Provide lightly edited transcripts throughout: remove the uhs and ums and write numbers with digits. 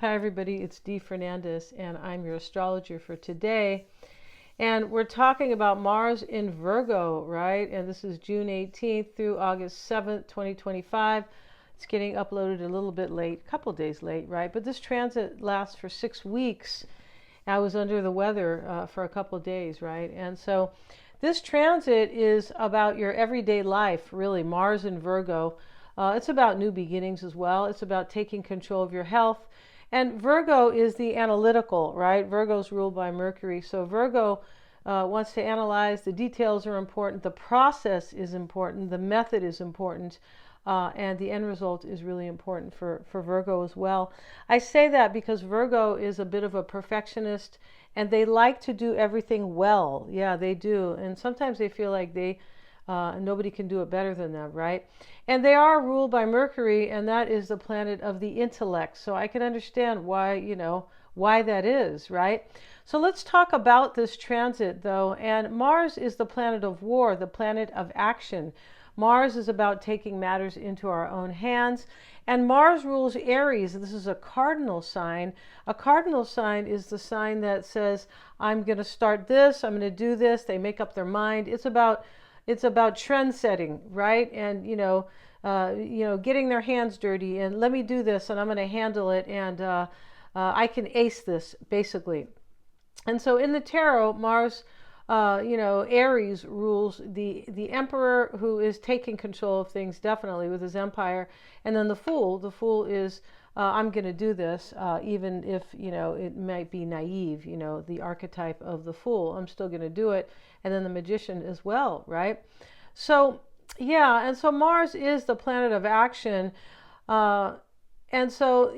Hi everybody, it's Dee Fernandez and I'm your astrologer for today. And we're talking about Mars in Virgo, right? And this is June 18th through August 7th, 2025. It's getting uploaded a little bit late, a couple days late, right? But this transit lasts for 6 weeks. I was under the weather for a couple days, right? And so this transit is about your everyday life, really. Mars in Virgo. It's about new beginnings as well. It's about taking control of your health. And Virgo is the analytical, right? Virgo's ruled by Mercury. So Virgo wants to analyze. The details are important. The process is important. The method is important. And the end result is really important for Virgo as well. I say that because Virgo is a bit of a perfectionist and they like to do everything well. Yeah, they do. And sometimes they feel like nobody can do it better than them, right? And they are ruled by Mercury, and that is the planet of the intellect. So I can understand why that is, right? So let's talk about this transit, though. And Mars is the planet of war, the planet of action. Mars is about taking matters into our own hands. And Mars rules Aries. This is a cardinal sign. A cardinal sign is the sign that says, I'm going to start this, I'm going to do this. They make up their mind. It's about trend setting, right? And getting their hands dirty and let me do this and I'm going to handle it and I can ace this, basically. And so in the tarot, Mars, Aries rules the emperor, who is taking control of things, definitely, with his empire. And then the fool. The fool is I'm going to do this, even if it might be naive. The archetype of the fool. I'm still going to do it. And then the magician as well, right? So yeah, and so Mars is the planet of action. And so,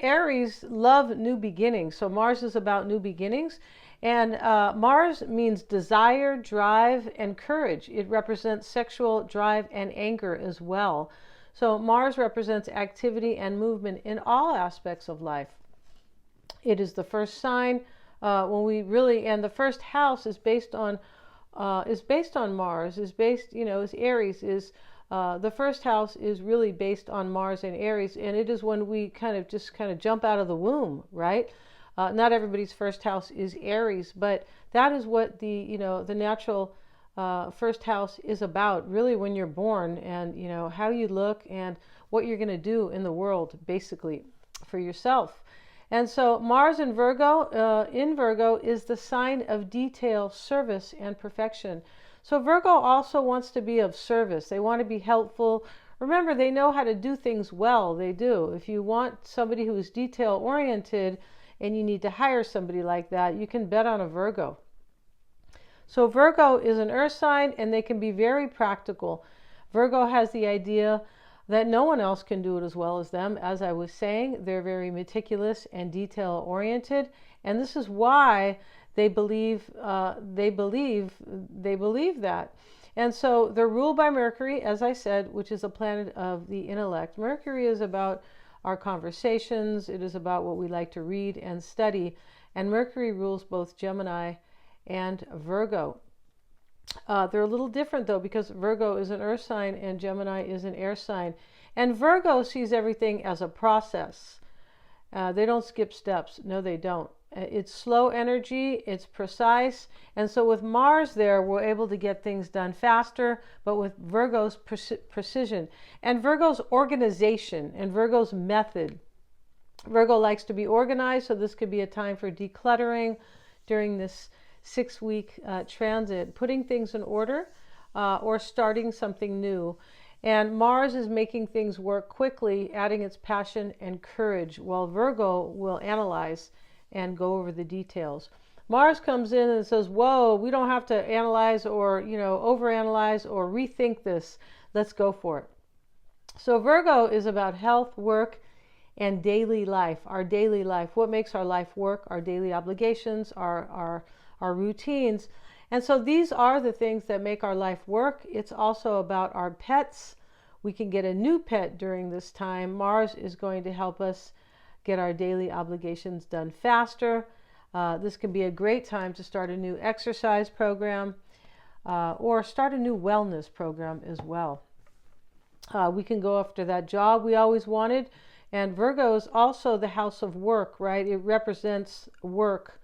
Aries love new beginnings. So Mars is about new beginnings. And Mars means desire, drive, and courage. It represents sexual drive and anger as well. So Mars represents activity and movement in all aspects of life. It is the first sign and the first house is based on Mars. Is Aries is. The first house is really based on Mars and Aries, and it is when we kind of jump out of the womb, right? Not everybody's first house is Aries, but that is what the natural first house is about, really, when you're born, and how you look and what you're going to do in the world, basically, for yourself. And so Mars in Virgo is the sign of detail, service, and perfection. So Virgo also wants to be of service. They want to be helpful. Remember, they know how to do things well. They do. If you want somebody who is detail-oriented and you need to hire somebody like that, you can bet on a Virgo. So Virgo is an earth sign, and they can be very practical. Virgo has the idea that no one else can do it as well as them. As I was saying, they're very meticulous and detail-oriented, and this is why they believe that. And so they're ruled by Mercury, as I said, which is a planet of the intellect. Mercury is about our conversations. It is about what we like to read and study. And Mercury rules both Gemini and Virgo. They're a little different, though, because Virgo is an earth sign and Gemini is an air sign. And Virgo sees everything as a process. They don't skip steps. No, they don't. It's slow energy, it's precise, and so with Mars there, we're able to get things done faster, but with Virgo's precision, and Virgo's organization, and Virgo's method. Virgo likes to be organized, so this could be a time for decluttering during this 6-week transit, putting things in order or starting something new. And Mars is making things work quickly, adding its passion and courage, while Virgo will analyze and go over the details. Mars comes in and says, whoa, we don't have to analyze or, overanalyze or rethink this. Let's go for it. So Virgo is about health, work, and daily life, our daily life. What makes our life work? Our daily obligations, our routines. And so these are the things that make our life work. It's also about our pets. We can get a new pet during this time. Mars is going to help us get our daily obligations done faster. This can be a great time to start a new exercise program or start a new wellness program as well. We can go after that job we always wanted And Virgo is also the house of work, right? It represents work.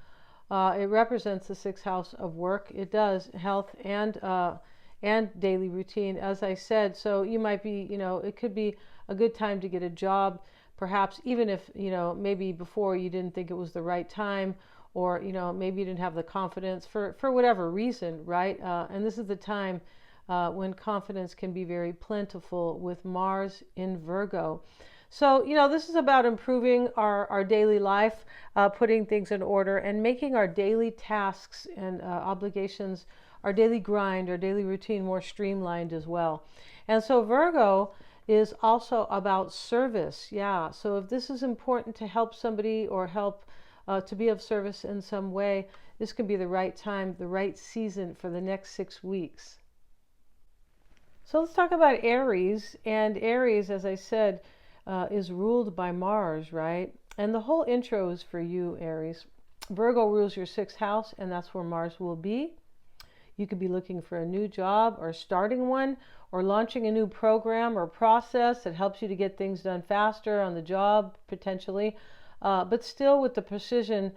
It represents the sixth house of work. It does health and daily routine, as I said. So you might be, it could be a good time to get a job, perhaps even if, maybe before you didn't think it was the right time, or, maybe you didn't have the confidence for whatever reason, right? And this is the time when confidence can be very plentiful with Mars in Virgo. So, this is about improving our daily life, putting things in order, and making our daily tasks and obligations, our daily grind, our daily routine more streamlined as well. And so Virgo is also about service. Yeah. So if this is important to help somebody or help to be of service in some way, this could be the right time, the right season for the next 6 weeks. So let's talk about Aries. And Aries, as I said, is ruled by Mars, right? And the whole intro is for you, Aries. Virgo rules your sixth house, and that's where Mars will be. You could be looking for a new job or starting one, or launching a new program or process that helps you to get things done faster on the job, potentially, but still with the precision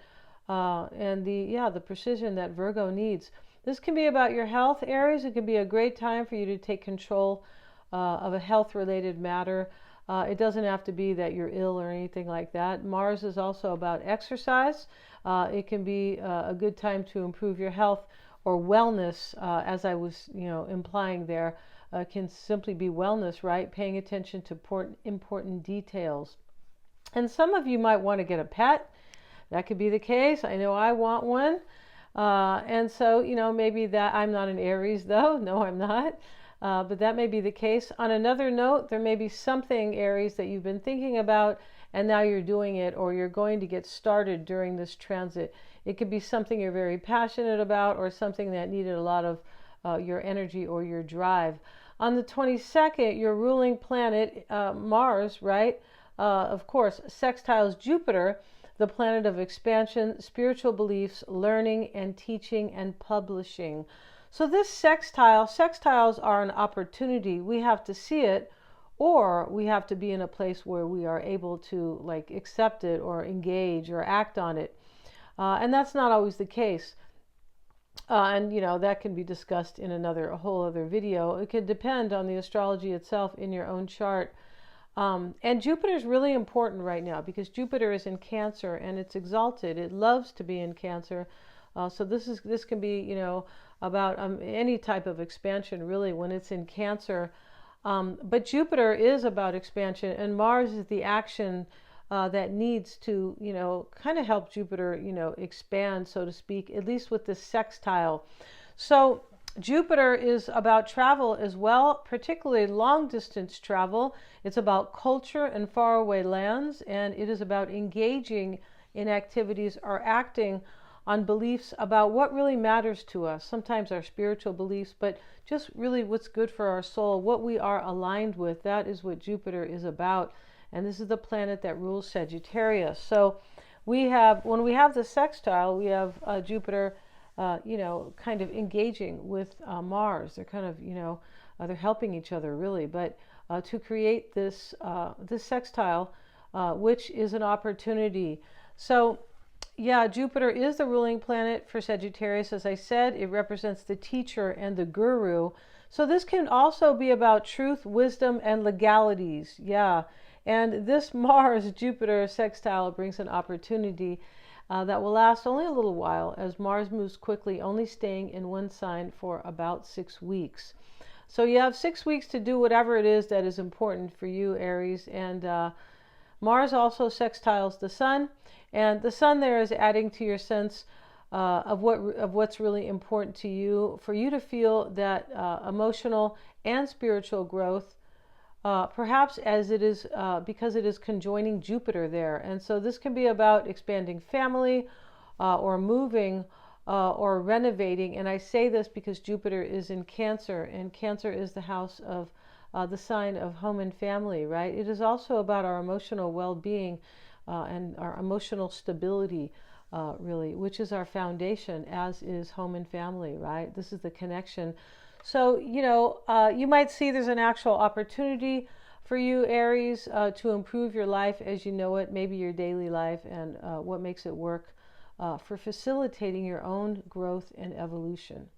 and the precision that Virgo needs. This can be about your health, Aries. It can be a great time for you to take control of a health-related matter. It doesn't have to be that you're ill or anything like that. Mars is also about exercise. It can be a good time to improve your health or wellness, as I was, implying there. Can simply be wellness, right? Paying attention to important details. And some of you might want to get a pet. That could be the case. I know I want one. And so, maybe that, I'm not an Aries though. No, I'm not. But that may be the case. On another note, there may be something, Aries, that you've been thinking about and now you're doing it, or you're going to get started during this transit. It could be something you're very passionate about, or something that needed a lot of your energy or your drive. On the 22nd, your ruling planet, Mars, right? Of course, sextiles Jupiter, the planet of expansion, spiritual beliefs, learning and teaching and publishing. So this sextiles are an opportunity. We have to see it, or we have to be in a place where we are able to accept it or engage or act on it. And that's not always the case. And that can be discussed in a whole other video. It could depend on the astrology itself in your own chart. And Jupiter is really important right now because Jupiter is in Cancer and it's exalted. It loves to be in Cancer. So this can be, about any type of expansion really when it's in Cancer. But Jupiter is about expansion, and Mars is the action that needs to, kind of help Jupiter, expand, so to speak, at least with this sextile. So Jupiter is about travel as well, particularly long distance travel. It's about culture and faraway lands, and it is about engaging in activities or acting on beliefs about what really matters to us. Sometimes our spiritual beliefs, but just really what's good for our soul, what we are aligned with. That is what Jupiter is about. And this is the planet that rules Sagittarius. So when we have the sextile, we have Jupiter, kind of engaging with Mars. They're kind of, they're helping each other really, but to create this sextile, which is an opportunity. So yeah, Jupiter is the ruling planet for Sagittarius. As I said, it represents the teacher and the guru. So this can also be about truth, wisdom, and legalities. Yeah. And this Mars-Jupiter sextile brings an opportunity that will last only a little while, as Mars moves quickly, only staying in one sign for about 6 weeks. So you have 6 weeks to do whatever it is that is important for you, Aries. And Mars also sextiles the Sun. And the Sun there is adding to your sense of what's really important to you, for you to feel that emotional and spiritual growth, perhaps as it is because it is conjoining Jupiter there. And so this can be about expanding family or moving or renovating. And I say this because Jupiter is in Cancer, and Cancer is the house of the sign of home and family, right? It is also about our emotional well-being and our emotional stability, really, which is our foundation, as is home and family, right? This is the connection. So, you might see there's an actual opportunity for you, Aries, to improve your life as you know it, maybe your daily life, and what makes it work for facilitating your own growth and evolution.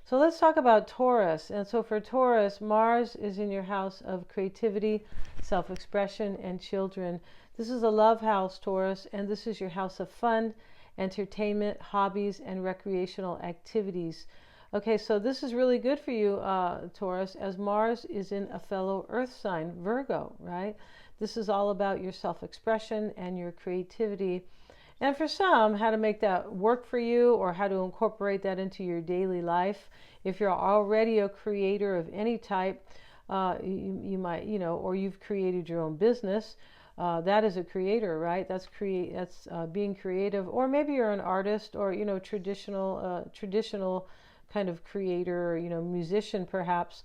So let's talk about Taurus. And so for Taurus, Mars is in your house of creativity, self-expression, and children. This is a love house, Taurus, and this is your house of fun, entertainment, hobbies, and recreational activities. Okay, so this is really good for you, Taurus, as Mars is in a fellow Earth sign, Virgo, right? This is all about your self-expression and your creativity. And for some, how to make that work for you or how to incorporate that into your daily life. If you're already a creator of any type, you might, or you've created your own business. That is a creator, right? That's being creative. Or maybe you're an artist or, traditional kind of creator, musician perhaps.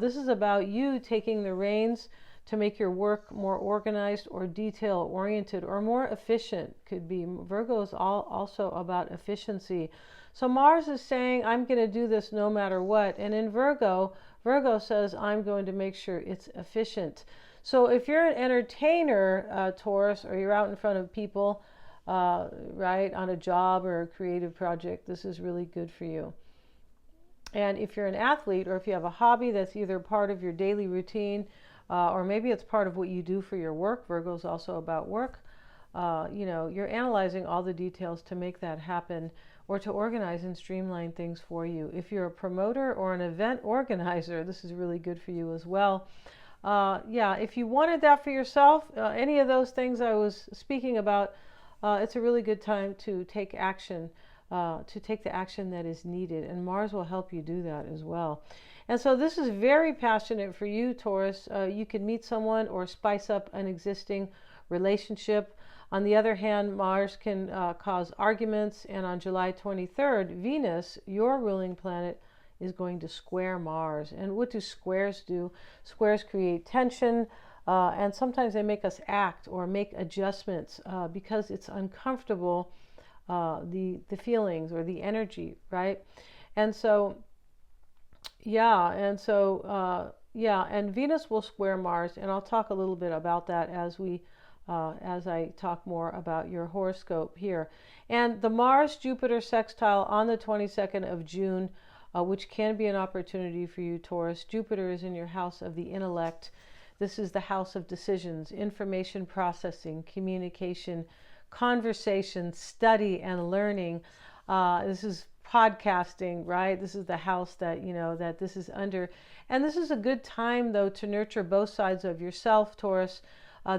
This is about you taking the reins to make your work more organized or detail oriented or more efficient. Could be Virgo is also about efficiency. So Mars is saying, I'm going to do this no matter what. And in Virgo says, I'm going to make sure it's efficient. So if you're an entertainer, Taurus, or you're out in front of people, right, on a job or a creative project, this is really good for you. And if you're an athlete or if you have a hobby that's either part of your daily routine, or maybe it's part of what you do for your work. Virgo is also about work. You're analyzing all the details to make that happen or to organize and streamline things for you. If you're a promoter or an event organizer, this is really good for you as well. If you wanted that for yourself, any of those things I was speaking about, it's a really good time to take action, to take the action that is needed. And Mars will help you do that as well. And so this is very passionate for you, Taurus. You can meet someone or spice up an existing relationship. On the other hand, Mars can cause arguments. And on July 23rd, Venus, your ruling planet, is going to square Mars. And what do squares do? Squares create tension, and sometimes they make us act or make adjustments because it's uncomfortable, the feelings or the energy, right? And so and Venus will square Mars, and I'll talk a little bit about that as I talk more about your horoscope here. And the Mars-Jupiter sextile on the 22nd of June, which can be an opportunity for you, Taurus. Jupiter is in your house of the intellect. This is the house of decisions, information processing, communication, conversation, study, and learning. This is podcasting, right? This is the house that, that this is under. And this is a good time, though, to nurture both sides of yourself, Taurus,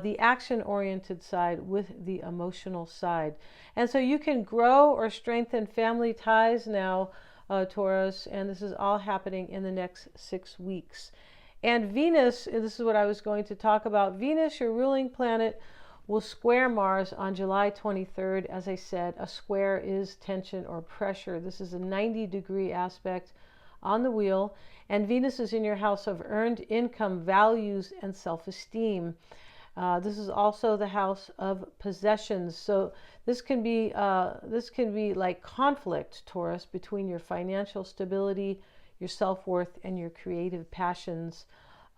the action-oriented side with the emotional side. And so you can grow or strengthen family ties now, Taurus, and this is all happening in the next 6 weeks. And Venus, and this is what I was going to talk about, Venus, your ruling planet, will square Mars on July 23rd. As I said, a square is tension or pressure. This is a 90-degree aspect on the wheel. And Venus is in your house of earned income, values, and self-esteem. This is also the house of possessions. So this can be like conflict, Taurus, between your financial stability, your self-worth, and your creative passions.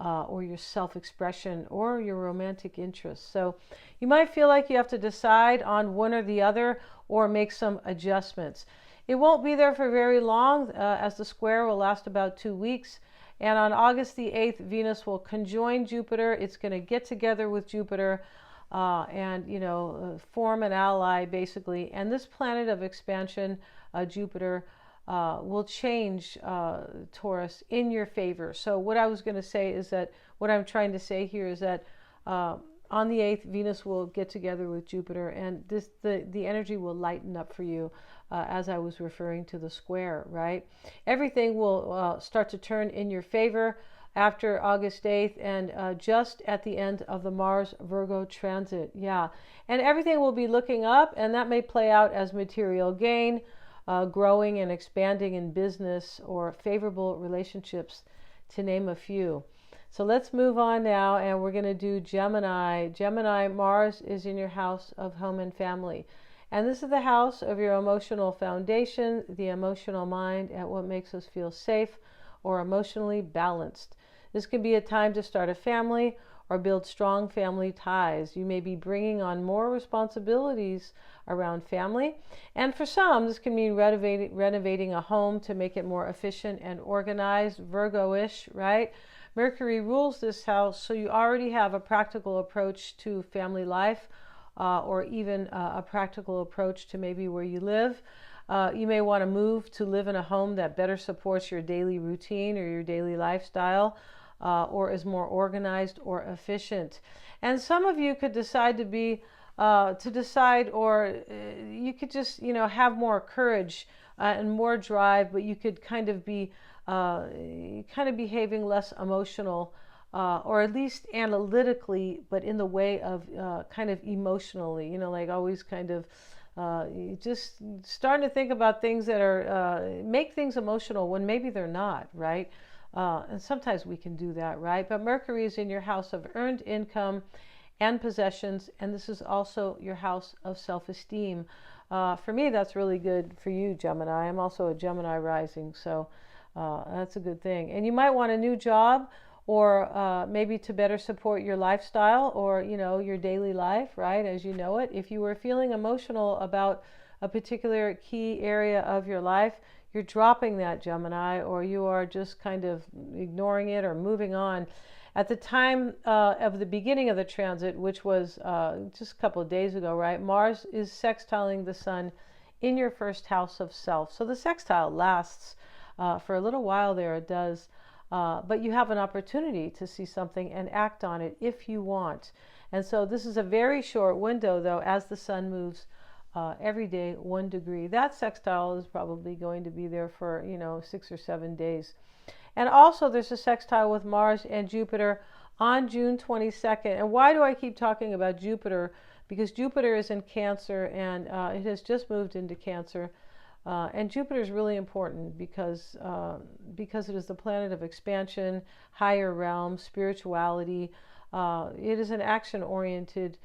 Or your self-expression or your romantic interests. So you might feel like you have to decide on one or the other or make some adjustments. It won't be there for very long, as the square will last about 2 weeks. And on August the 8th, Venus will conjoin Jupiter. It's going to get together with Jupiter and, form an ally, basically. And this planet of expansion, Jupiter, will change Taurus in your favor. So what I was going to say is that, what I'm trying to say here is that on the 8th, Venus will get together with Jupiter, and the energy will lighten up for you, as I was referring to the square, right? Everything will start to turn in your favor after August 8th and just at the end of the Mars-Virgo transit. Yeah, and everything will be looking up, and that may play out as material gain, growing and expanding in business, or favorable relationships, to name a few. So let's move on now, and we're going to do Gemini. Gemini, Mars is in your house of home and family. And this is the house of your emotional foundation, the emotional mind, and what makes us feel safe or emotionally balanced. This can be a time to start a family or build strong family ties. You may be bringing on more responsibilities around family. And for some, this can mean renovating a home to make it more efficient and organized, Virgo-ish, right? Mercury rules this house, so you already have a practical approach to family life, or even a practical approach to maybe where you live. You may want to move to live in a home that better supports your daily routine or your daily lifestyle, or is more organized or efficient. And some of you could decide to be, you could just, have more courage and more drive, but you could kind of be behaving less emotional, or at least analytically, but in the way of kind of emotionally, like always kind of just starting to think about things that are make things emotional when maybe they're not, right? And sometimes we can do that, right? But Mercury is in your house of earned income and possessions, and this is also your house of self-esteem. For me, that's really good for you, Gemini. I'm also a Gemini rising, so that's a good thing. And you might want a new job, or maybe to better support your lifestyle, or your daily life, right, as you know it. If you were feeling emotional about a particular key area of your life, you're dropping that, Gemini, or you are just kind of ignoring it or moving on. At the time of the beginning of the transit, which was just a couple of days ago, right, Mars is sextiling the Sun in your first house of self. So the sextile lasts for a little while there, it does. But you have an opportunity to see something and act on it if you want. And so this is a very short window, though, as the Sun moves every day 1 degree. That sextile is probably going to be there for, 6 or 7 days. And also there's a sextile with Mars and Jupiter on June 22nd. And why do I keep talking about Jupiter? Because Jupiter is in Cancer, and it has just moved into Cancer. And Jupiter is really important because it is the planet of expansion, higher realms, spirituality. It is an action-oriented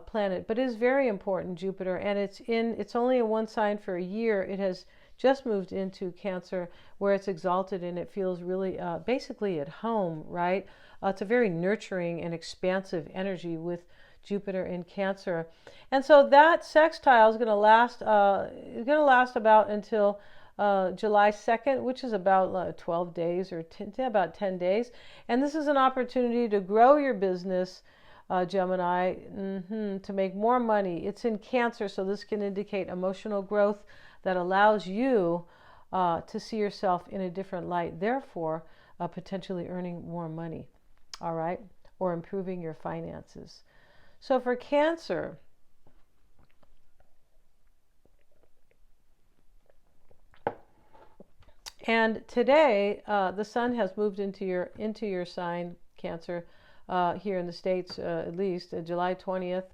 planet, but it is very important, Jupiter, and it's only in one sign for a year. It has just moved into Cancer, where it's exalted, and it feels really basically at home, right? It's a very nurturing and expansive energy with Jupiter in Cancer. And so that sextile is going to last about until July 2nd, which is about 12 days or about 10 days. And this is an opportunity to grow your business, Gemini, to make more money. It's in Cancer, so this can indicate emotional growth that allows you to see yourself in a different light, therefore potentially earning more money, all right, or improving your finances. So for Cancer, and today the Sun has moved into your sign, Cancer, here in the States, at least July 20th,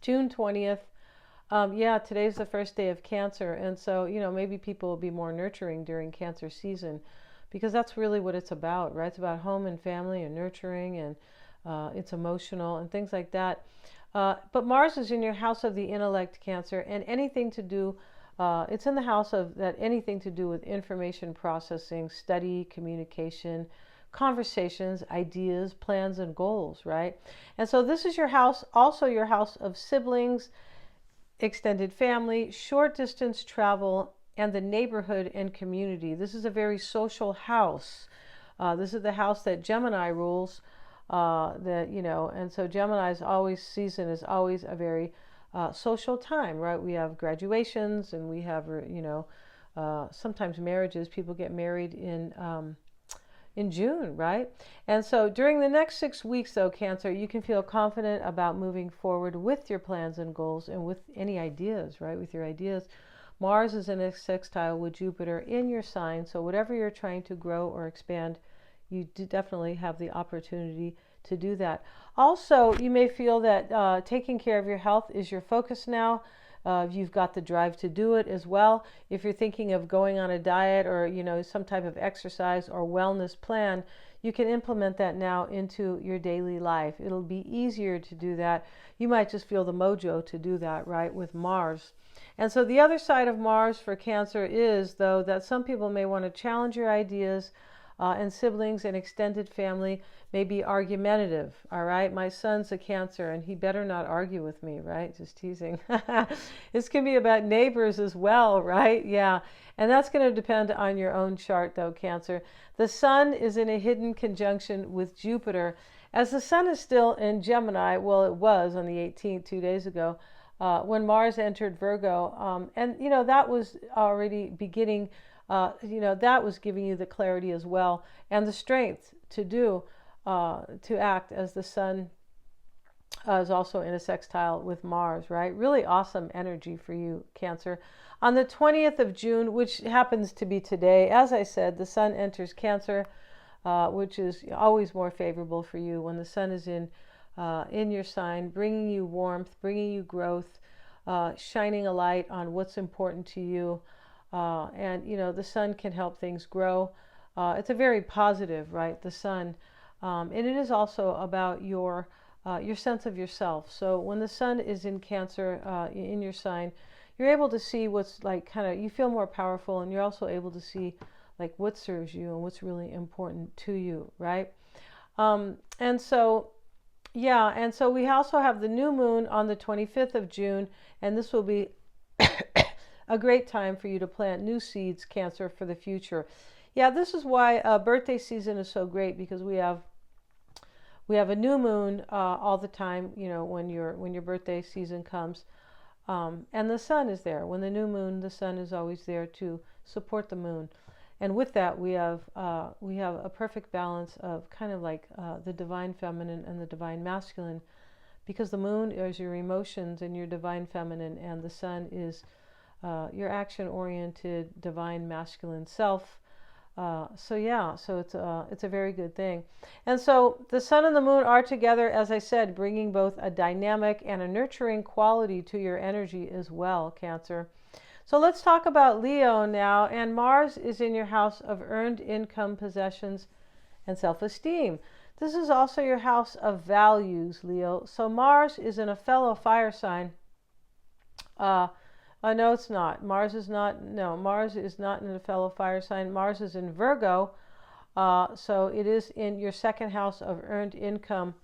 June 20th. Yeah, today's the first day of Cancer, and so maybe people will be more nurturing during Cancer season, because that's really what it's about, right? It's about home and family and nurturing, and it's emotional and things like that. But Mars is in your house of the intellect, Cancer, and anything to do, it's in the house of that, anything to do with information processing, study, communication, conversations, ideas, plans, and goals, right? And so this is your house, also your house of siblings, extended family, short distance travel, and the neighborhood and community. This is a very social house. This is the house that Gemini rules. And so Gemini's season is always a very social time, right? We have graduations, and we have, sometimes marriages. People get married in June, right? And so during the next 6 weeks, though, Cancer, you can feel confident about moving forward with your plans and goals, and with any ideas, right? With your ideas. Mars is in a sextile with Jupiter in your sign, so whatever you're trying to grow or expand, you definitely have the opportunity to do that. Also, you may feel that taking care of your health is your focus now. You've got the drive to do it as well. If you're thinking of going on a diet, or some type of exercise or wellness plan, you can implement that now into your daily life. It'll be easier to do that. You might just feel the mojo to do that, right, with Mars. And so the other side of Mars for Cancer is, though, that some people may want to challenge your ideas, And siblings and extended family may be argumentative. All right, my son's a Cancer and he better not argue with me, right? Just teasing. This can be about neighbors as well, right? Yeah, and that's going to depend on your own chart though, Cancer. The sun is in a hidden conjunction with Jupiter. As the sun is still in Gemini, well, it was on the 18th, 2 days ago, when Mars entered Virgo. And, that was already beginning, that was giving you the clarity as well and the strength to act as the sun is also in a sextile with Mars, right? Really awesome energy for you, Cancer. On the 20th of June, which happens to be today, as I said, the sun enters Cancer, which is always more favorable for you when the sun is in your sign, bringing you warmth, bringing you growth, shining a light on what's important to you. And, the sun can help things grow. It's a very positive, right? The sun. And it is also about your sense of yourself. So when the sun is in Cancer, in your sign, you're able to see what's like you feel more powerful, and you're also able to see like what serves you and what's really important to you, right? And so we also have the new moon on the 25th of June, and this will be a great time for you to plant new seeds, Cancer, for the future. Yeah, this is why birthday season is so great, because we have a new moon all the time, when your birthday season comes. And the sun is there. When the new moon, the sun is always there to support the moon. And with that, we have a perfect balance of kind of like the divine feminine and the divine masculine, because the moon is your emotions and your divine feminine, and the sun is your action-oriented divine masculine self. So it's a very good thing. And so the sun and the moon are together, as I said, bringing both a dynamic and a nurturing quality to your energy as well, Cancer. So let's talk about Leo now. And Mars is in your house of earned income, possessions, and self-esteem. This is also your house of values, Leo. So Mars is in a fellow fire sign. No, it's not. Mars is not in a fellow fire sign. Mars is in Virgo. So it is in your second house of earned income.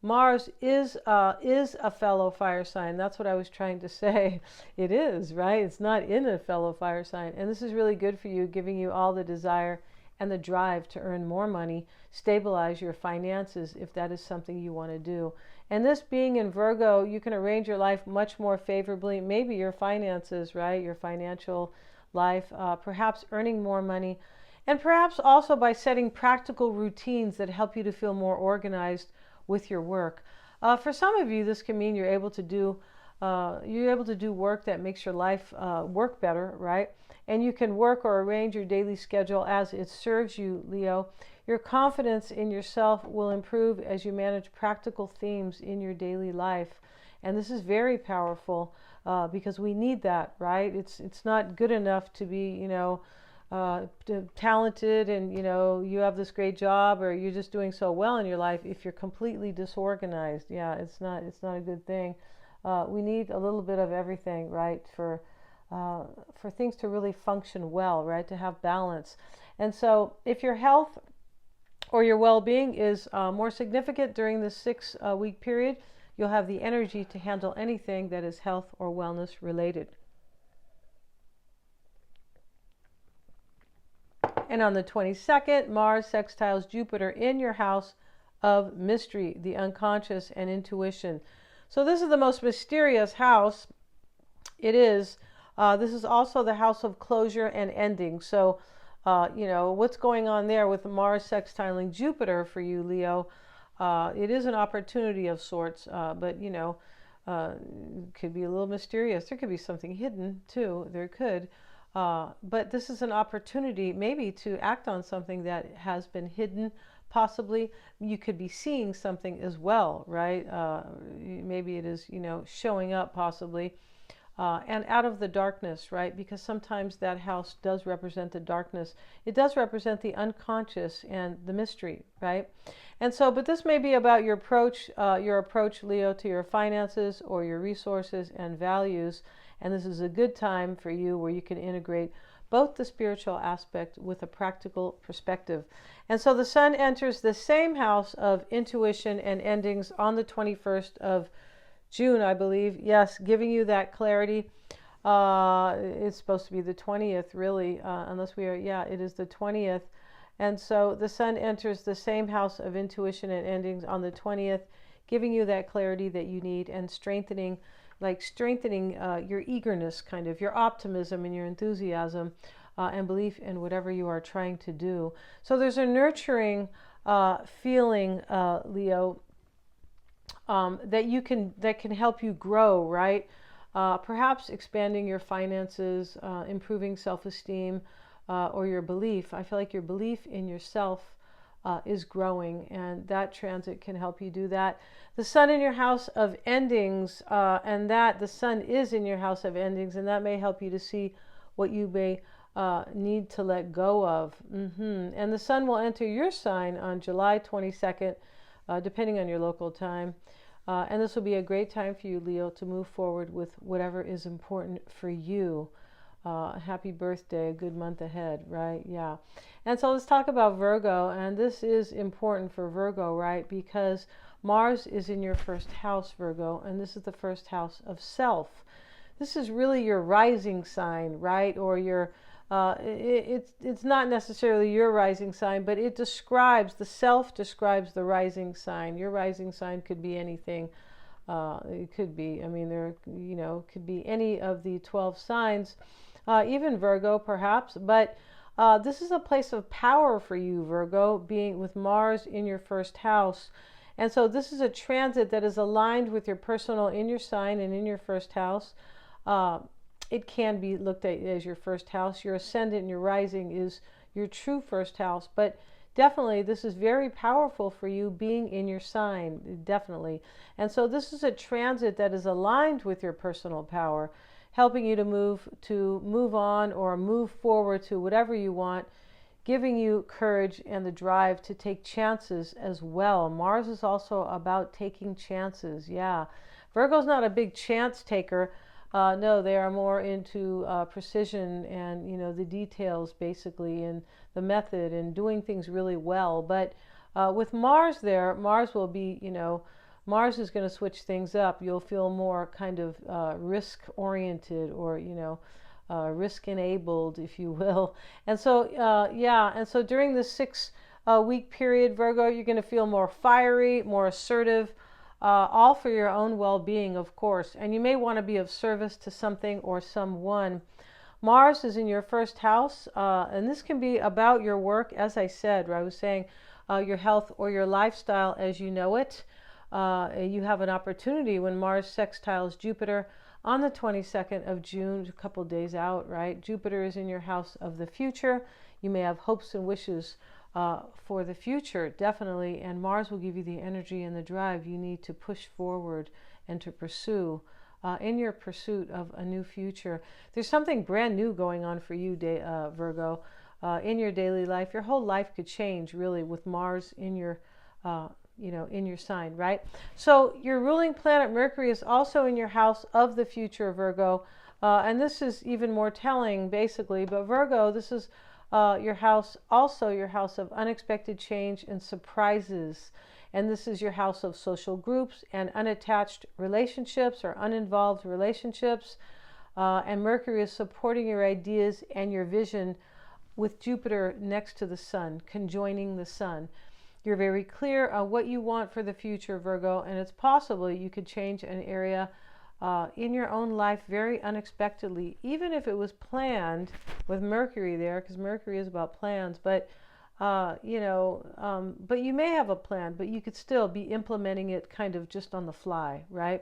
Mars is a fellow fire sign. That's what I was trying to say. It is, right? It's not in a fellow fire sign. And this is really good for you, giving you all the desire and the drive to earn more money, stabilize your finances if that is something you want to do. And this being in Virgo, you can arrange your life much more favorably. Maybe your finances, right? Your financial life, perhaps earning more money, and perhaps also by setting practical routines that help you to feel more organized with your work. For some of you, this can mean you're able to do work that makes your life work better, right? And you can work or arrange your daily schedule as it serves you, Leo. Your confidence in yourself will improve as you manage practical themes in your daily life. And this is very powerful because we need that, right? It's not good enough to be, talented and you have this great job, or you're just doing so well in your life if you're completely disorganized. Yeah, it's not a good thing. We need a little bit of everything, right, for things to really function well, right, to have balance. And so if your health or your well-being is more significant during this 6-week period, you'll have the energy to handle anything that is health or wellness related. And on the 22nd, Mars sextiles Jupiter in your house of mystery, the unconscious, and intuition. So this is the most mysterious house. It is. This is also the house of closure and ending. So, what's going on there with Mars sextiling Jupiter for you, Leo? It is an opportunity of sorts, but, could be a little mysterious. There could be something hidden, too. There could. But this is an opportunity maybe to act on something that has been hidden. Possibly you could be seeing something as well, right? Maybe it is, showing up possibly. And out of the darkness, right? Because sometimes that house does represent the darkness. It does represent the unconscious and the mystery, right? And so, but this may be about your approach, Leo, to your finances or your resources and values. And this is a good time for you where you can integrate both the spiritual aspect with a practical perspective. And so the sun enters the same house of intuition and endings on the 21st of June, I believe. Yes, giving you that clarity. It's supposed to be the 20th, really, unless we are, yeah, it is the 20th. And so the sun enters the same house of intuition and endings on the 20th, giving you that clarity that you need and strengthening your eagerness, kind of your optimism and your enthusiasm and belief in whatever you are trying to do. So there's a nurturing feeling, Leo, that can help you grow, right? Perhaps expanding your finances, improving self-esteem, or your belief. I feel like your belief in yourself is growing, and that transit can help you do that. The sun in your house of endings, and that the sun is in your house of endings, and that may help you to see what you may need to let go of. And the sun will enter your sign on July 22nd, depending on your local time. And this will be a great time for you, Leo, to move forward with whatever is important for you. Happy birthday, a good month ahead, right? Yeah. And so let's talk about Virgo. And this is important for Virgo, right? Because Mars is in your first house, Virgo, and this is the first house of self. This is really your rising sign, right? Or your it's not necessarily your rising sign, but it describes, the self describes the rising sign. Your rising sign could be anything. It could be, I mean, could be any of the 12 signs, even Virgo perhaps, but this is a place of power for you, Virgo, being with Mars in your first house. And so this is a transit that is aligned with your personal in your sign and in your first house. It can be looked at as your first house. Your ascendant and your rising is your true first house. But definitely this is very powerful for you being in your sign, definitely. And so this is a transit that is aligned with your personal power, helping you to move on or move forward to whatever you want, giving you courage and the drive to take chances as well. Mars is also about taking chances. Yeah. Virgo's not a big chance taker. No, they are more into precision and, the details basically, and the method and doing things really well. But with Mars there, Mars will be, Mars is going to switch things up. You'll feel more kind of risk-oriented or, risk-enabled, if you will. And so, and so during this 6-week period, Virgo, you're going to feel more fiery, more assertive, all for your own well-being, of course. And you may want to be of service to something or someone. Mars is in your first house, and this can be about your work, as I said, or I was saying, your health or your lifestyle as you know it. You have an opportunity when Mars sextiles Jupiter on the 22nd of June, a couple days out, right? Jupiter is in your house of the future. You may have hopes and wishes for the future, definitely, and Mars will give you the energy and the drive you need to push forward and to pursue in your pursuit of a new future. There's something brand new going on for you, Virgo, in your daily life. Your whole life could change, really, with Mars in your in your sign, right? So your ruling planet Mercury is also in your house of the future, Virgo, and this is even more telling, basically. But Virgo, this is your house, also your house of unexpected change and surprises. And this is your house of social groups and unattached relationships or uninvolved relationships. And Mercury is supporting your ideas and your vision with Jupiter next to the sun, conjoining the sun. You're very clear on what you want for the future, Virgo, and it's possible you could change an area in your own life very unexpectedly, even if it was planned with Mercury there, because Mercury is about plans. But but you may have a plan, but you could still be implementing it kind of just on the fly, right?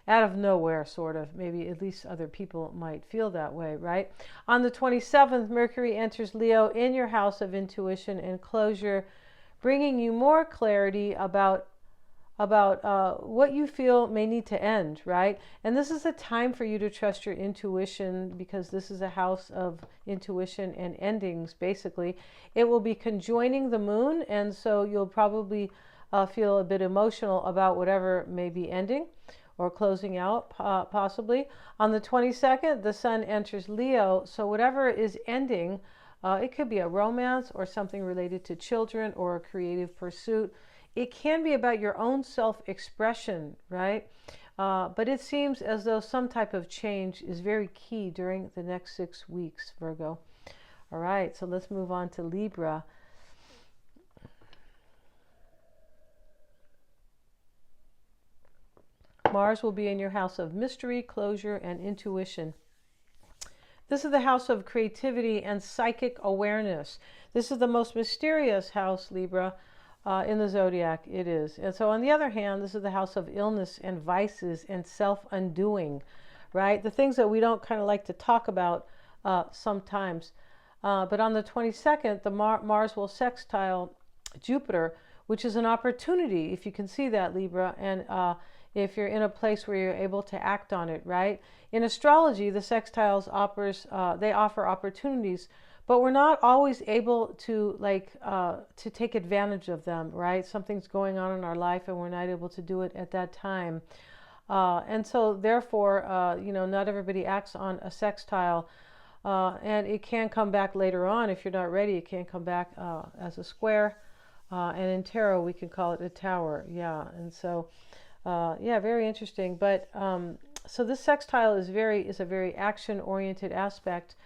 Out of nowhere, sort of. Maybe at least other people might feel that way, right? On the 27th, Mercury enters Leo in your house of intuition and closure, bringing you more clarity about what you feel may need to end, right? And this is a time for you to trust your intuition, because this is a house of intuition and endings, basically. It will be conjoining the moon, and so you'll probably feel a bit emotional about whatever may be ending or closing out, possibly. On the 22nd, the sun enters Leo, so whatever is ending, it could be a romance or something related to children or a creative pursuit. It can be about your own self-expression, right? But it seems as though some type of change is very key during the next 6 weeks, Virgo. All right, so let's move on to Libra. Mars will be in your house of mystery, closure, and intuition. This is the house of creativity and psychic awareness. This is the most mysterious house, Libra, in the zodiac. It is. And so on the other hand, this is the house of illness and vices and self-undoing, right? The things that we don't kind of like to talk about sometimes. But on the 22nd, the Mars will sextile Jupiter, which is an opportunity, if you can see that, Libra, and if you're in a place where you're able to act on it, right? In astrology, the sextiles they offer opportunities, but we're not always able to to take advantage of them, right? Something's going on in our life and we're not able to do it at that time. And so therefore, not everybody acts on a sextile, and it can come back later on. If you're not ready, it can come back as a square, and in tarot we can call it a tower. Yeah. And so very interesting. But so this sextile is a very action-oriented aspect,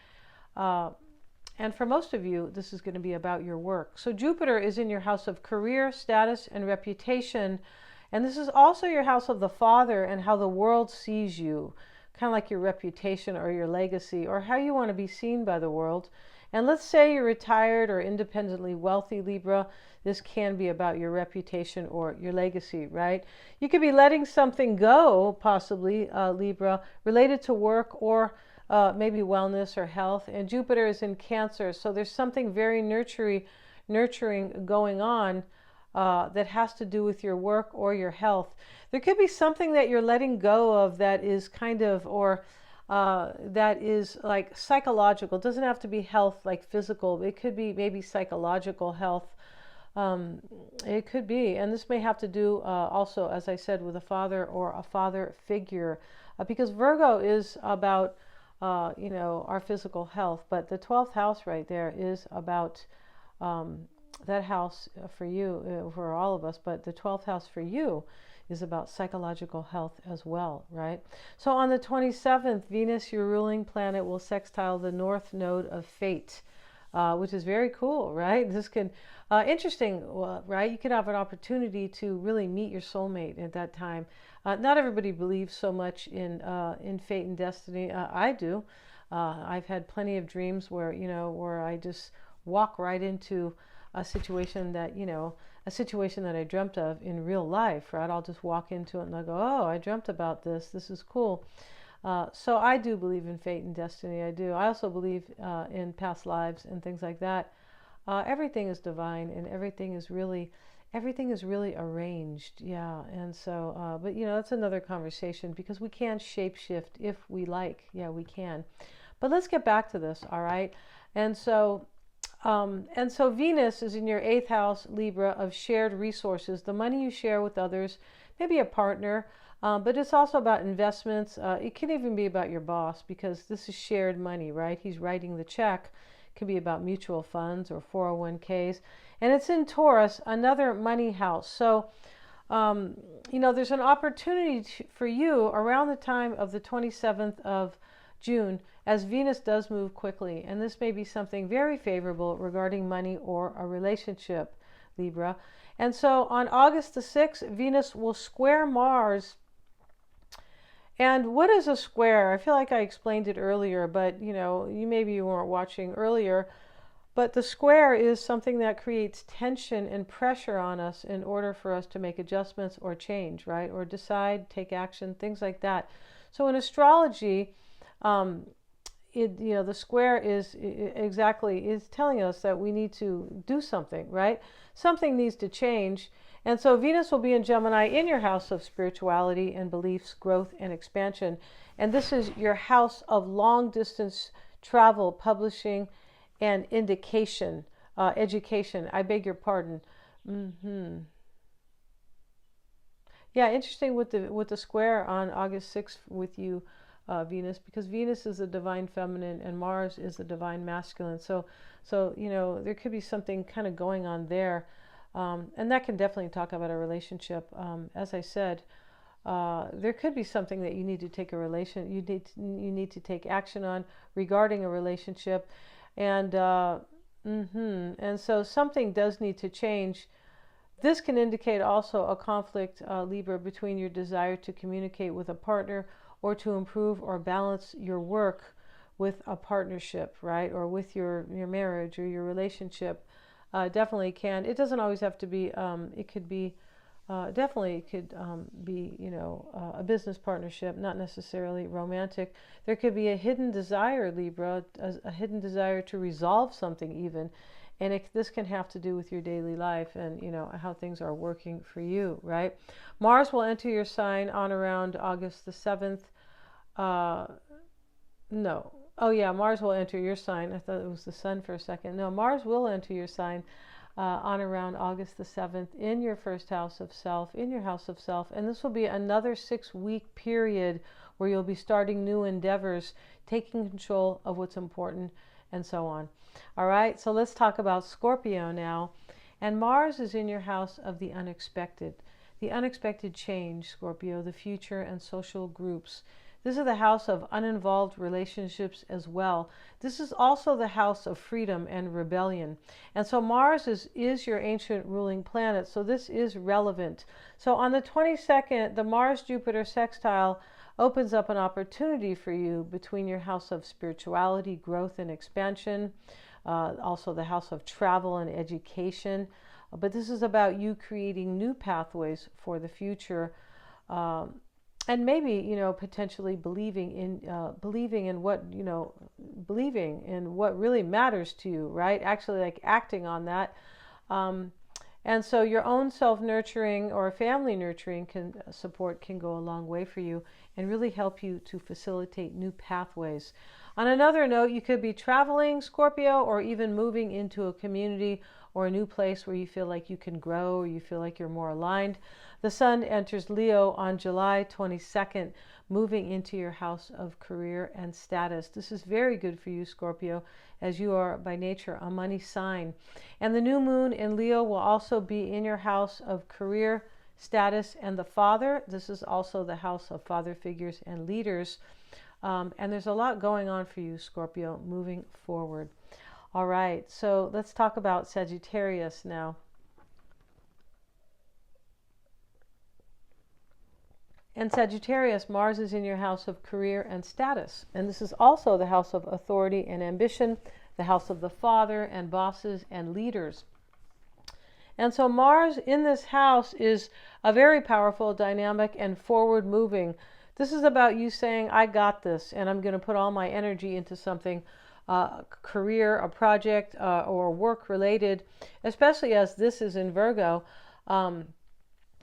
and for most of you, this is going to be about your work. So Jupiter is in your house of career, status, and reputation, and this is also your house of the father and how the world sees you, kind of like your reputation or your legacy, or how you want to be seen by the world. And let's say you're retired or independently wealthy, Libra. This can be about your reputation or your legacy, right? You could be letting something go, possibly, Libra, related to work or maybe wellness or health. And Jupiter is in Cancer, so there's something very nurturing going on that has to do with your work or your health. There could be something that you're letting go of that is kind of, or that is like psychological. It doesn't have to be health like physical. It could be maybe psychological health. It could be, and this may have to do also, as I said, with a father or a father figure, because Virgo is about our physical health, but the 12th house right there is about that house for you, for all of us, but the 12th house for you is about psychological health as well, right? So on the 27th, Venus, your ruling planet, will sextile the north node of fate, which is very cool, right? This can, interesting, right? You can have an opportunity to really meet your soulmate at that time. Not everybody believes so much in fate and destiny. I do. I've had plenty of dreams where, where I just walk right into a situation that, I dreamt of in real life, right? I'll just walk into it and I'll go, oh, I dreamt about this. This is cool. So I do believe in fate and destiny. I do. I also believe in past lives and things like that. Everything is divine and everything is really arranged. Yeah. And so, but that's another conversation, because we can shapeshift if we like. Yeah, we can. But let's get back to this. All right. And so Venus is in your 8th house, Libra, of shared resources, the money you share with others, maybe a partner, but it's also about investments. It can even be about your boss, because this is shared money, right? He's writing the check. It can be about mutual funds or 401ks. And it's in Taurus, another money house. So, there's an opportunity for you around the time of the 27th of June, as Venus does move quickly, and this may be something very favorable regarding money or a relationship, Libra. And so on August the 6th, Venus will square Mars. And what is a square? I feel like I explained it earlier, but maybe you weren't watching earlier. But the square is something that creates tension and pressure on us in order for us to make adjustments or change, right? Or decide, take action, things like that. So in astrology, the square is telling us that we need to do something, right? Something needs to change. And so Venus will be in Gemini, in your house of spirituality and beliefs, growth and expansion. And this is your house of long distance travel, publishing, and education. I beg your pardon. Yeah, interesting with the square on August 6th with you, Venus, because Venus is the divine feminine and Mars is the divine masculine. So there could be something kind of going on there, and that can definitely talk about a relationship. As I said, there could be something that you need to take you need to take action on regarding a relationship, and and so something does need to change. This can indicate also a conflict, Libra, between your desire to communicate with a partner or to improve or balance your work with a partnership, right? Or with your marriage or your relationship. Definitely can. It doesn't always have to be, it could be, definitely it could be, a business partnership, not necessarily romantic. There could be a hidden desire, Libra, a hidden desire to resolve something even. And this can have to do with your daily life and, how things are working for you, right? Mars will enter your sign on around August the 7th. No. Oh, yeah, Mars will enter your sign. I thought it was the sun for a second. No, Mars will enter your sign on around August the 7th in your first house of self, in your house of self. And this will be another 6-week period where you'll be starting new endeavors, taking control of what's important, and so on. All right, so let's talk about Scorpio now. And Mars is in your house of the unexpected change, Scorpio, the future and social groups. This is the house of uninvolved relationships as well. This is also the house of freedom and rebellion. And so Mars is your ancient ruling planet, so this is relevant. So on the 22nd, the Mars-Jupiter sextile opens up an opportunity for you between your house of spirituality, growth, and expansion, also the house of travel and education. But this is about you creating new pathways for the future, and maybe potentially believing in what really matters to you, right? Actually, like acting on that. And so your own self-nurturing or family nurturing support can go a long way for you and really help you to facilitate new pathways. On another note, you could be traveling, Scorpio, or even moving into a community or a new place where you feel like you can grow or you feel like you're more aligned. The sun enters Leo on July 22nd, moving into your house of career and status. This is very good for you, Scorpio, as you are by nature a money sign. And the new moon in Leo will also be in your house of career, status, and the father. This is also the house of father figures and leaders. And there's a lot going on for you, Scorpio, moving forward. All right, so let's talk about Sagittarius now. And Sagittarius, Mars is in your house of career and status. And this is also the house of authority and ambition, the house of the father and bosses and leaders. And so Mars in this house is a very powerful, dynamic, and forward-moving. This is about you saying, I got this, and I'm going to put all my energy into something, career, a project, or work-related, especially as this is in Virgo,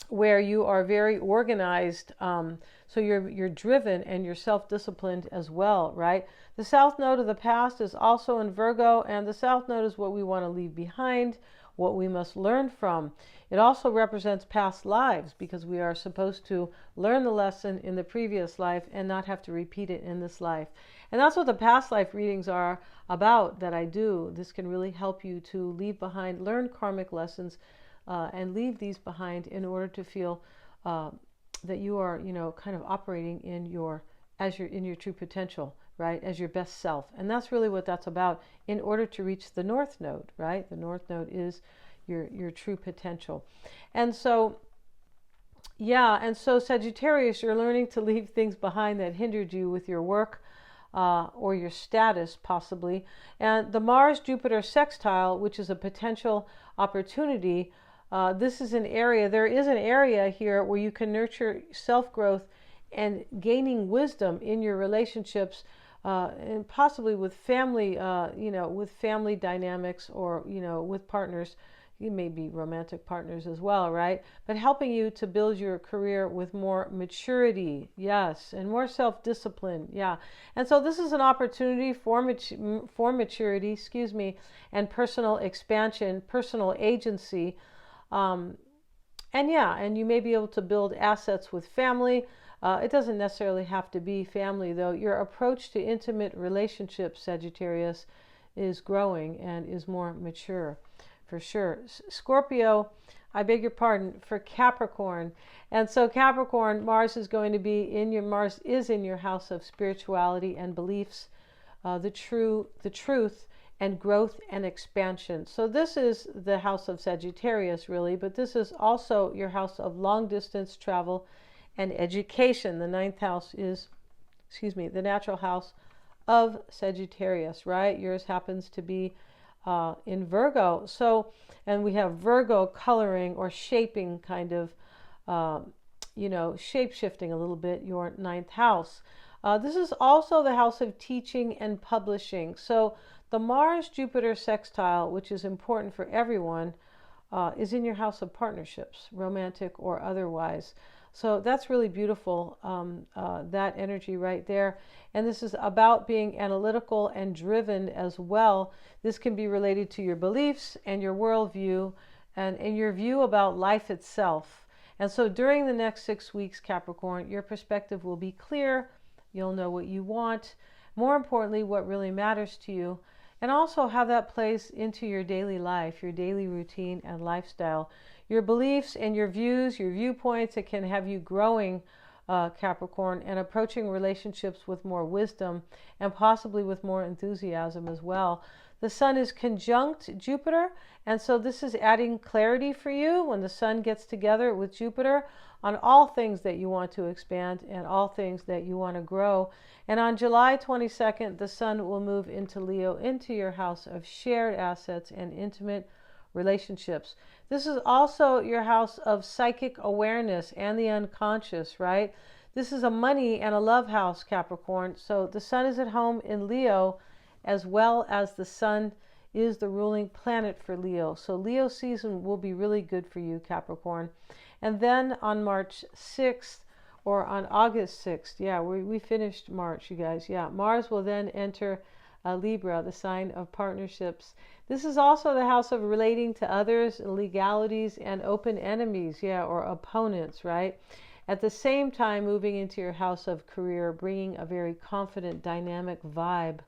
where you are very organized, so you're driven and you're self-disciplined as well, right? The South Node of the past is also in Virgo, and the South Node is what we want to leave behind, what we must learn from. It also represents past lives because we are supposed to learn the lesson in the previous life and not have to repeat it in this life. And that's what the past life readings are about that I do. This can really help you to leave behind, learn karmic lessons, and leave these behind in order to feel that you are, kind of operating in your true potential, right, as your best self. And that's really what that's about in order to reach the North Node, right? The North Node is your true potential. And so, Sagittarius, you're learning to leave things behind that hindered you with your work or your status, possibly. And the Mars-Jupiter sextile, which is a potential opportunity, this is an area, there is an area here where you can nurture self-growth and gaining wisdom in your relationships, and possibly with family, with family dynamics, or, with partners. You may be romantic partners as well, right? But helping you to build your career with more maturity, yes, and more self-discipline, yeah. And so this is an opportunity for maturity, and personal expansion, personal agency. And yeah, and you may be able to build assets with family. It doesn't necessarily have to be family, though. Your approach to intimate relationships, Sagittarius, is growing and is more mature, for sure. Scorpio, I beg your pardon, for Capricorn. And so Capricorn, Mars is going to be in your, Mars is in your house of spirituality and beliefs, the truth, and growth and expansion. So this is the house of Sagittarius, really, but this is also your house of long distance travel and education. The ninth house is, the natural house of Sagittarius, right? Yours happens to be in Virgo. So, and we have Virgo coloring or shaping, kind of, shape shifting a little bit, your ninth house. This is also the house of teaching and publishing. So the Mars-Jupiter sextile, which is important for everyone, is in your house of partnerships, romantic or otherwise. So that's really beautiful, that energy right there. And this is about being analytical and driven as well. This can be related to your beliefs and your worldview and your view about life itself. And so during the next 6 weeks, Capricorn, your perspective will be clear. You'll know what you want. More importantly, what really matters to you. And also how that plays into your daily life, your daily routine and lifestyle. Your beliefs and your views, your viewpoints, it can have you growing, Capricorn, and approaching relationships with more wisdom and possibly with more enthusiasm as well. The sun is conjunct Jupiter, and so this is adding clarity for you when the sun gets together with Jupiter on all things that you want to expand and all things that you want to grow. And on July 22nd, the sun will move into Leo, into your house of shared assets and intimate relationships. This is also your house of psychic awareness and the unconscious, right? This is a money and a love house, Capricorn. So the sun is at home in Leo, as well as the sun is the ruling planet for Leo. So Leo season will be really good for you, Capricorn. And then on March 6th or on August 6th, yeah, we finished March, you guys. Yeah, Mars will then enter Libra, the sign of partnerships. This is also the house of relating to others, legalities, and open enemies, yeah, or opponents, right? At the same time, moving into your house of career, bringing a very confident, dynamic vibe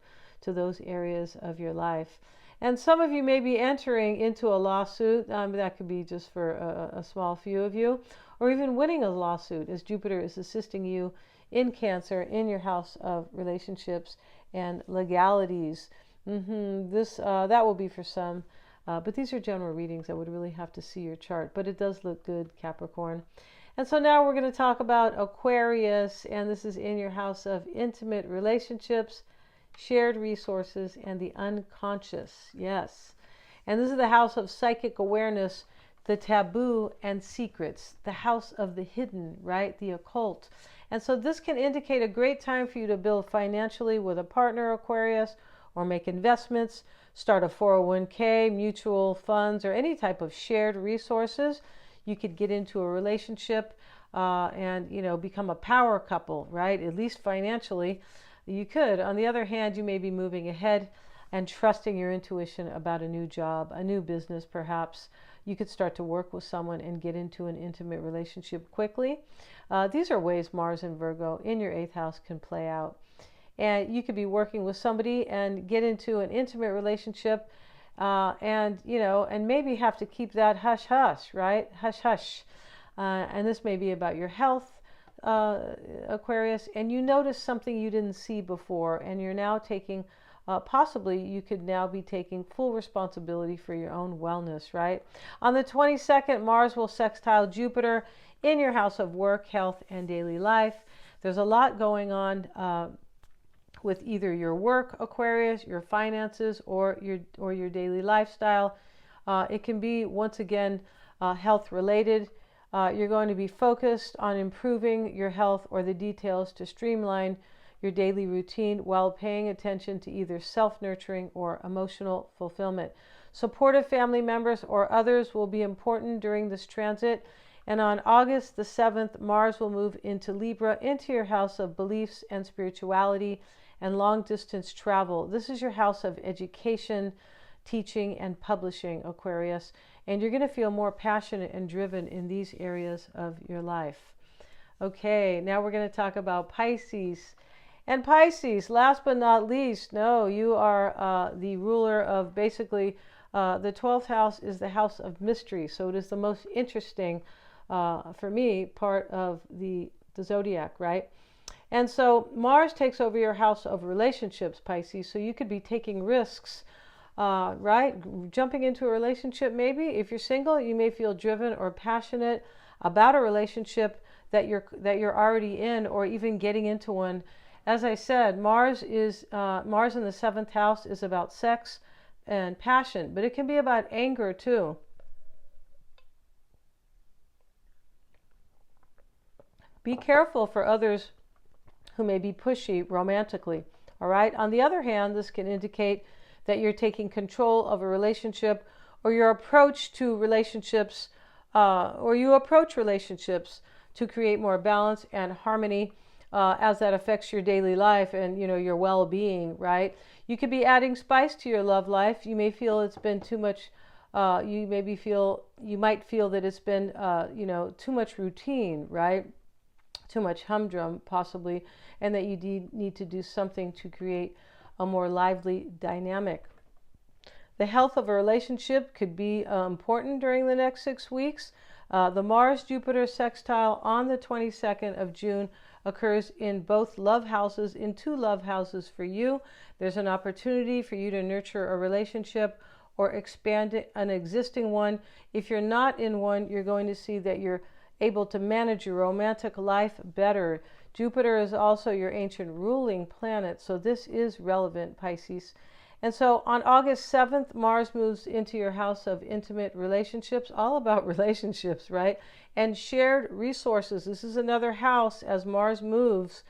to those areas of your life. And some of you may be entering into a lawsuit. That could be just for a small few of you, or even winning a lawsuit as Jupiter is assisting you in Cancer in your house of relationships and legalities. That will be for some. But these are general readings. I would really have to see your chart. But it does look good, Capricorn. And so now we're going to talk about Aquarius. And this is in your house of intimate relationships, shared resources, and the unconscious. Yes. And this is the house of psychic awareness, the taboo and secrets, the house of the hidden, right? The occult. And so this can indicate a great time for you to build financially with a partner, Aquarius, or make investments, start a 401k, mutual funds, or any type of shared resources. You could get into a relationship and, become a power couple, right? At least financially. You could. On the other hand, you may be moving ahead and trusting your intuition about a new job, a new business perhaps. You could start to work with someone and get into an intimate relationship quickly. These are ways Mars and Virgo in your 8th house can play out. And you could be working with somebody and get into an intimate relationship and maybe have to keep that hush-hush, right? Hush-hush. And this may be about your health, Aquarius, and you notice something you didn't see before, and you're now taking, possibly you could now be taking full responsibility for your own wellness, right? On the 22nd, Mars will sextile Jupiter in your house of work, health, and daily life. There's a lot going on with either your work, Aquarius, your finances, or your daily lifestyle. It can be, once again, health related. You're going to be focused on improving your health or the details to streamline your daily routine while paying attention to either self-nurturing or emotional fulfillment. Supportive family members or others will be important during this transit. And on August the 7th, Mars will move into Libra, into your house of beliefs and spirituality and long-distance travel. This is your house of education, teaching and publishing, Aquarius. And you're going to feel more passionate and driven in these areas of your life. Okay, now we're going to talk about Pisces. And Pisces, last but not least, no, you are the ruler of basically the 12th house is the house of mystery. So it is the most interesting, for me, part of the zodiac, right? And so Mars takes over your house of relationships, Pisces. So you could be taking risks, right? Jumping into a relationship, maybe. If you're single, you may feel driven or passionate about a relationship that you're already in, or even getting into one. As I said, Mars in the 7th house is about sex and passion, but it can be about anger too. Be careful for others who may be pushy romantically. All right. On the other hand, this can indicate that you're taking control of a relationship, or your approach to relationships, or you approach relationships to create more balance and harmony, as that affects your daily life and your well-being, right? You could be adding spice to your love life. You may feel it's been too much. You might feel that it's been too much routine, right? Too much humdrum possibly, and that you need to do something to create a more lively dynamic. The health of a relationship could be important during the next 6 weeks. The Mars-Jupiter sextile on the 22nd of June occurs in both love houses, in 2 love houses for you. There's an opportunity for you to nurture a relationship or expand an existing one. If you're not in one, you're going to see that you're able to manage your romantic life better. Jupiter is also your ancient ruling planet, so this is relevant, Pisces. And so on August 7th, Mars moves into your house of intimate relationships, all about relationships, right? And shared resources. This is another house as Mars moves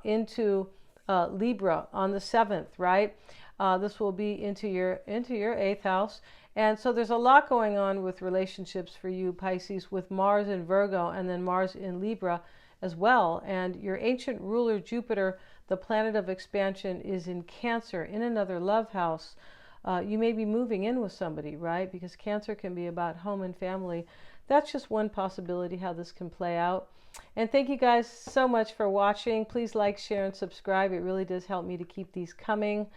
into Libra on the 7th, right? This will be into your 8th house. And so there's a lot going on with relationships for you, Pisces, with Mars in Virgo and then Mars in Libra as well. And your ancient ruler, Jupiter, the planet of expansion, is in Cancer, in another love house. You may be moving in with somebody, right? Because Cancer can be about home and family. That's just one possibility how this can play out. And thank you guys so much for watching. Please like, share, and subscribe. It really does help me to keep these coming.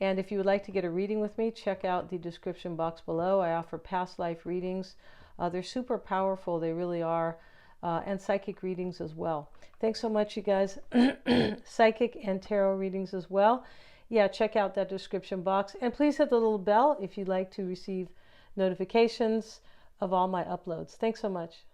And if you would like to get a reading with me, check out the description box below. I offer past life readings. They're super powerful. They really are. And psychic readings as well. Thanks so much, you guys. Psychic and tarot readings as well. Yeah, check out that description box. And please hit the little bell if you'd like to receive notifications of all my uploads. Thanks so much.